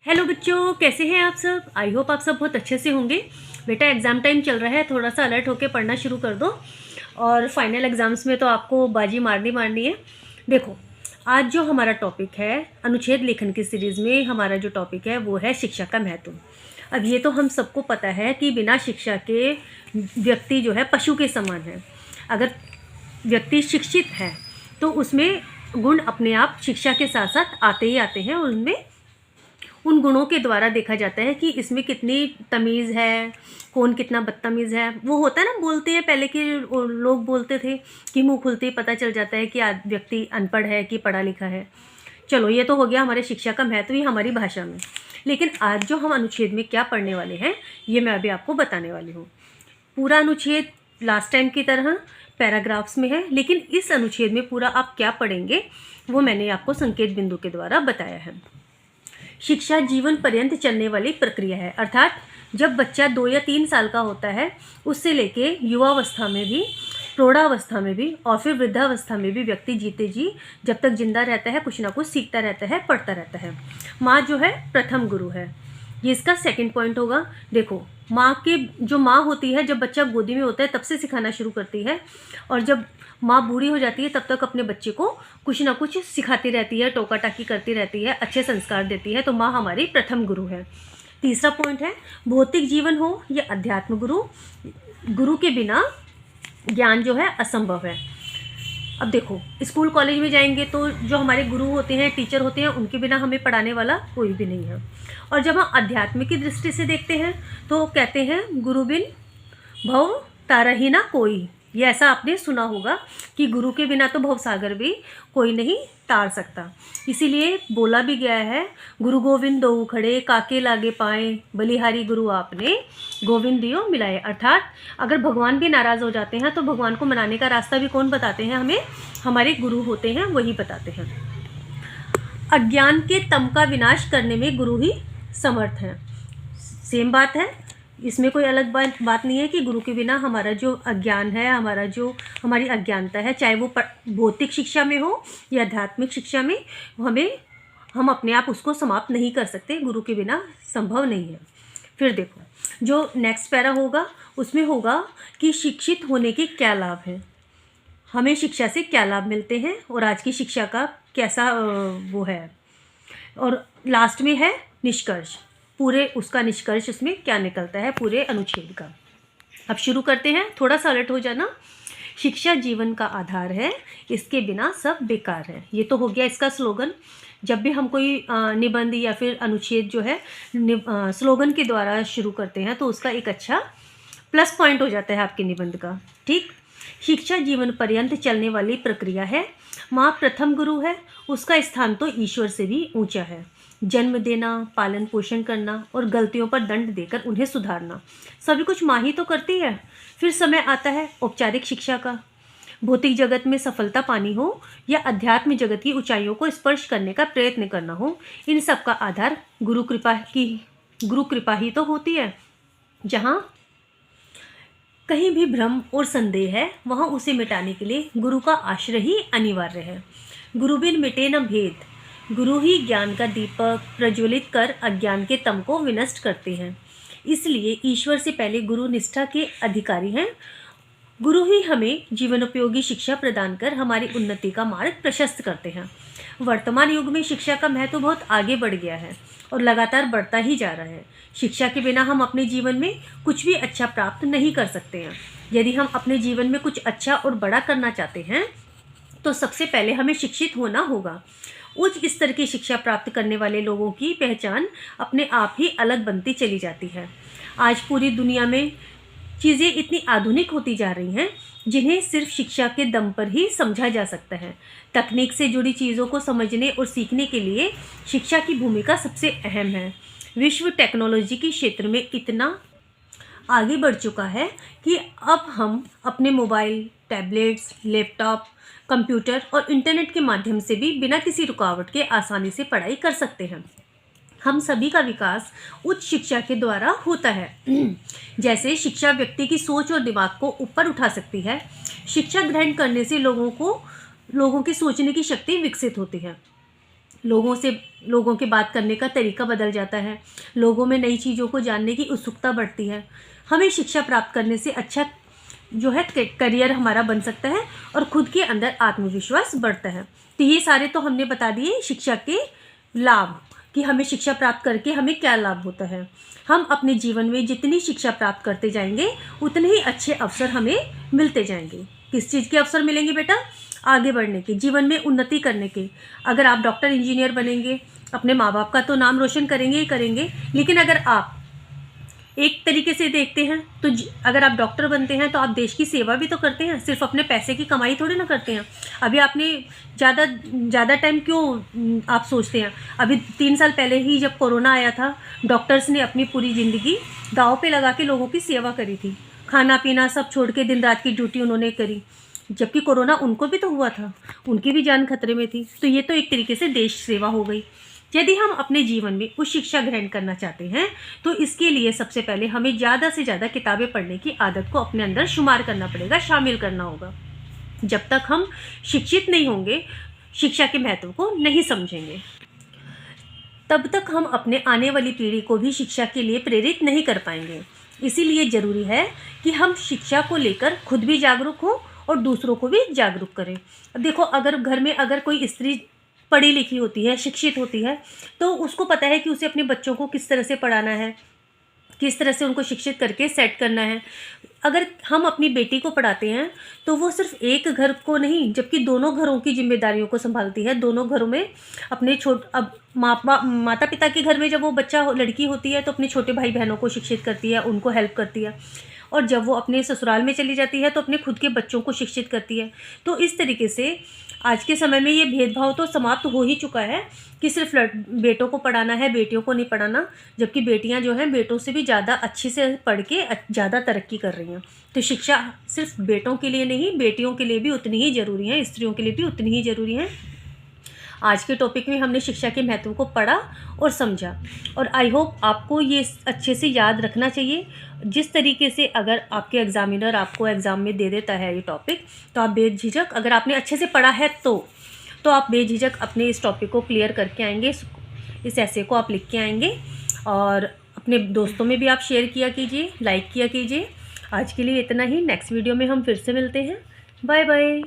Hello बच्चों, कैसे हैं आप सब। आई होप आप सब बहुत अच्छे से होंगे। बेटा एग्ज़ाम टाइम चल रहा है, थोड़ा सा अलर्ट होके पढ़ना शुरू कर दो और फाइनल एग्ज़ाम्स में तो आपको बाजी मारनी है। देखो, आज जो हमारा टॉपिक है अनुच्छेद लेखन की सीरीज़ में हमारा जो टॉपिक है वो है शिक्षा का महत्व। अब ये तो हम सबको पता है कि बिना शिक्षा के व्यक्ति जो है पशु के समान है। अगर व्यक्ति शिक्षित है तो उसमें गुण अपने आप शिक्षा के साथ साथ आते ही आते हैं और उनमें उन गुणों के द्वारा देखा जाता है कि इसमें कितनी तमीज़ है, कौन कितना बदतमीज़ है। वो होता है ना, बोलते हैं पहले के लोग बोलते थे कि मुंह खुलते ही पता चल जाता है कि व्यक्ति अनपढ़ है कि पढ़ा लिखा है। चलो, ये तो हो गया हमारे शिक्षा का महत्व ही हमारी भाषा में। लेकिन आज जो हम अनुच्छेद में क्या पढ़ने वाले हैं ये मैं अभी आपको बताने वाली हूँ। पूरा अनुच्छेद लास्ट टाइम की तरह पैराग्राफ्स में है, लेकिन इस अनुच्छेद में पूरा आप क्या पढ़ेंगे वो मैंने आपको संकेत बिंदु के द्वारा बताया है। शिक्षा जीवन पर्यंत चलने वाली प्रक्रिया है, अर्थात जब बच्चा 2 या 3 साल का होता है उससे लेके युवावस्था में भी, प्रौढ़ावस्था में भी और फिर वृद्धावस्था में भी व्यक्ति जीते जी जब तक जिंदा रहता है कुछ ना कुछ सीखता रहता है, पढ़ता रहता है। माँ जो है प्रथम गुरु है, ये इसका सेकंड पॉइंट होगा। देखो, माँ के जो माँ होती है जब बच्चा गोदी में होता है तब से सिखाना शुरू करती है, और जब माँ बूढ़ी हो जाती है तब तक अपने बच्चे को कुछ ना कुछ सिखाती रहती है, टोका टाकी करती रहती है, अच्छे संस्कार देती है। तो माँ हमारी प्रथम गुरु है। तीसरा पॉइंट है भौतिक जीवन हो या अध्यात्म गुरु, गुरु के बिना ज्ञान जो है असंभव है। अब देखो, स्कूल कॉलेज में जाएंगे तो जो हमारे गुरु होते हैं, टीचर होते हैं, उनके बिना हमें पढ़ाने वाला कोई भी नहीं है। और जब हम अध्यात्म की दृष्टि से देखते हैं तो कहते हैं गुरु बिन भव तारही ना कोई। ये ऐसा आपने सुना होगा कि गुरु के बिना तो भवसागर भी कोई नहीं तार सकता। इसीलिए बोला भी गया है, गुरु गोविंद दो खड़े काके लागे पाए, बलिहारी गुरु आपने गोविंद दियो मिलाए। अर्थात अगर भगवान भी नाराज़ हो जाते हैं तो भगवान को मनाने का रास्ता भी कौन बताते हैं हमें? हमारे गुरु होते हैं, वही बताते हैं। अज्ञान के तम का विनाश करने में गुरु ही समर्थ हैं। सेम बात है, इसमें कोई अलग बात नहीं है कि गुरु के बिना हमारा जो अज्ञान है, हमारी अज्ञानता है, चाहे वो भौतिक शिक्षा में हो या आध्यात्मिक शिक्षा में, हम अपने आप उसको समाप्त नहीं कर सकते, गुरु के बिना संभव नहीं है। फिर देखो, जो नेक्स्ट पैरा होगा उसमें होगा कि शिक्षित होने के क्या लाभ हैं, हमें शिक्षा से क्या लाभ मिलते हैं और आज की शिक्षा का कैसा वो है। और लास्ट में है निष्कर्ष, पूरे उसका निष्कर्ष उसमें क्या निकलता है पूरे अनुच्छेद का। अब शुरू करते हैं, थोड़ा सा अलर्ट हो जाना। शिक्षा जीवन का आधार है, इसके बिना सब बेकार है। ये तो हो गया इसका स्लोगन। जब भी हम कोई निबंध या फिर अनुच्छेद जो है स्लोगन के द्वारा शुरू करते हैं तो उसका एक अच्छा प्लस पॉइंट हो जाता है आपके निबंध का। ठीक, शिक्षा जीवन पर्यंत चलने वाली प्रक्रिया है। माँ प्रथम गुरु है, उसका स्थान तो ईश्वर से भी ऊंचा है। जन्म देना, पालन पोषण करना और गलतियों पर दंड देकर उन्हें सुधारना, सभी कुछ माँ ही तो करती है। फिर समय आता है औपचारिक शिक्षा का। भौतिक जगत में सफलता पानी हो या अध्यात्म जगत की ऊंचाइयों को स्पर्श करने का प्रयत्न करना हो, इन सब का आधार गुरु कृपा ही तो होती है। जहाँ कहीं भी भ्रम और संदेह है वहाँ उसे मिटाने के लिए गुरु का आश्रय ही अनिवार्य है। गुरु बिन मिटे न भेद, गुरु ही ज्ञान का दीपक प्रज्वलित कर अज्ञान के तम को विनष्ट करते हैं। इसलिए ईश्वर से पहले गुरु निष्ठा के अधिकारी हैं। गुरु ही हमें जीवनोपयोगी शिक्षा प्रदान कर हमारी उन्नति का मार्ग प्रशस्त करते हैं। वर्तमान युग में शिक्षा का महत्व बहुत आगे बढ़ गया है और लगातार बढ़ता ही जा रहा है। शिक्षा के बिना हम अपने जीवन में कुछ भी अच्छा प्राप्त नहीं कर सकते हैं। यदि हम अपने जीवन में कुछ अच्छा और बड़ा करना चाहते हैं तो सबसे पहले हमें शिक्षित होना होगा। उच्च स्तर की शिक्षा प्राप्त करने वाले लोगों की पहचान अपने आप ही अलग बनती चली जाती है। आज पूरी दुनिया में चीज़ें इतनी आधुनिक होती जा रही हैं जिन्हें सिर्फ शिक्षा के दम पर ही समझा जा सकता है। तकनीक से जुड़ी चीज़ों को समझने और सीखने के लिए शिक्षा की भूमिका सबसे अहम है। विश्व टेक्नोलॉजी के क्षेत्र में इतना आगे बढ़ चुका है कि अब हम अपने मोबाइल, टैबलेट्स, लैपटॉप, कंप्यूटर और इंटरनेट के माध्यम से भी बिना किसी रुकावट के आसानी से पढ़ाई कर सकते हैं। हम सभी का विकास उच्च शिक्षा के द्वारा होता है। जैसे शिक्षा व्यक्ति की सोच और दिमाग को ऊपर उठा सकती है। शिक्षा ग्रहण करने से लोगों की सोचने की शक्ति विकसित होती है। लोगों के बात करने का तरीका बदल जाता है, लोगों में नई चीज़ों को जानने की उत्सुकता बढ़ती है। हमें शिक्षा प्राप्त करने से अच्छा जो है करियर हमारा बन सकता है और खुद के अंदर आत्मविश्वास बढ़ता है। तो ये सारे तो हमने बता दिए शिक्षा के लाभ, कि हमें शिक्षा प्राप्त करके हमें क्या लाभ होता है। हम अपने जीवन में जितनी शिक्षा प्राप्त करते जाएंगे उतने ही अच्छे अवसर हमें मिलते जाएंगे। किस चीज़ के अवसर मिलेंगे बेटा? आगे बढ़ने के, जीवन में उन्नति करने के। अगर आप डॉक्टर इंजीनियर बनेंगे, अपने माँ बाप का तो नाम रोशन करेंगे ही करेंगे, लेकिन अगर आप एक तरीके से देखते हैं तो अगर आप डॉक्टर बनते हैं तो आप देश की सेवा भी तो करते हैं, सिर्फ अपने पैसे की कमाई थोड़ी ना करते हैं। अभी आपने ज़्यादा टाइम क्यों आप सोचते हैं? अभी 3 साल पहले ही जब कोरोना आया था, डॉक्टर्स ने अपनी पूरी ज़िंदगी दांव पे लगा के लोगों की सेवा करी थी। खाना पीना सब छोड़ के दिन रात की ड्यूटी उन्होंने करी, जबकि कोरोना उनको भी तो हुआ था, उनकी भी जान खतरे में थी। तो ये तो एक तरीके से देश सेवा हो गई। यदि हम अपने जीवन में उच्च शिक्षा ग्रहण करना चाहते हैं तो इसके लिए सबसे पहले हमें ज़्यादा से ज़्यादा किताबें पढ़ने की आदत को अपने अंदर शुमार करना पड़ेगा, शामिल करना होगा। जब तक हम शिक्षित नहीं होंगे, शिक्षा के महत्व को नहीं समझेंगे, तब तक हम अपने आने वाली पीढ़ी को भी शिक्षा के लिए प्रेरित नहीं कर पाएंगे। इसीलिए ज़रूरी है कि हम शिक्षा को लेकर खुद भी जागरूक हों और दूसरों को भी जागरूक करें। अब देखो, अगर घर में अगर कोई स्त्री पढ़ी लिखी होती है, शिक्षित होती है, तो उसको पता है कि उसे अपने बच्चों को किस तरह से पढ़ाना है, किस तरह से उनको शिक्षित करके सेट करना है। अगर हम अपनी बेटी को पढ़ाते हैं तो वो सिर्फ एक घर को नहीं, जबकि दोनों घरों की जिम्मेदारियों को संभालती है। दोनों घरों में अपने अब माता पिता के घर में जब वो बच्चा लड़की होती है तो अपने छोटे भाई बहनों को शिक्षित करती है, उनको हेल्प करती है, और जब वो अपने ससुराल में चली जाती है तो अपने खुद के बच्चों को शिक्षित करती है। तो इस तरीके से आज के समय में ये भेदभाव तो समाप्त हो ही चुका है कि सिर्फ बेटों को पढ़ाना है, बेटियों को नहीं पढ़ाना, जबकि बेटियां जो हैं बेटों से भी ज़्यादा अच्छे से पढ़ के ज़्यादा तरक्की कर रही हैं। तो शिक्षा सिर्फ बेटों के लिए नहीं, बेटियों के लिए भी उतनी ही ज़रूरी है, स्त्रियों के लिए भी उतनी ही ज़रूरी है। आज के टॉपिक में हमने शिक्षा के महत्व को पढ़ा और समझा, और आई होप आपको ये अच्छे से याद रखना चाहिए। जिस तरीके से अगर आपके एग्जामिनर आपको एग्ज़ाम में दे देता है ये टॉपिक, तो आप बेझिझक, अगर आपने अच्छे से पढ़ा है तो आप बेझिझक अपने इस टॉपिक को क्लियर करके आएंगे, इस ऐसे को आप लिख के आएंगे, और अपने दोस्तों में भी आप शेयर किया कीजिए, लाइक किया कीजिए। आज के लिए इतना ही। नेक्स्ट वीडियो में हम फिर से मिलते हैं। Bye bye.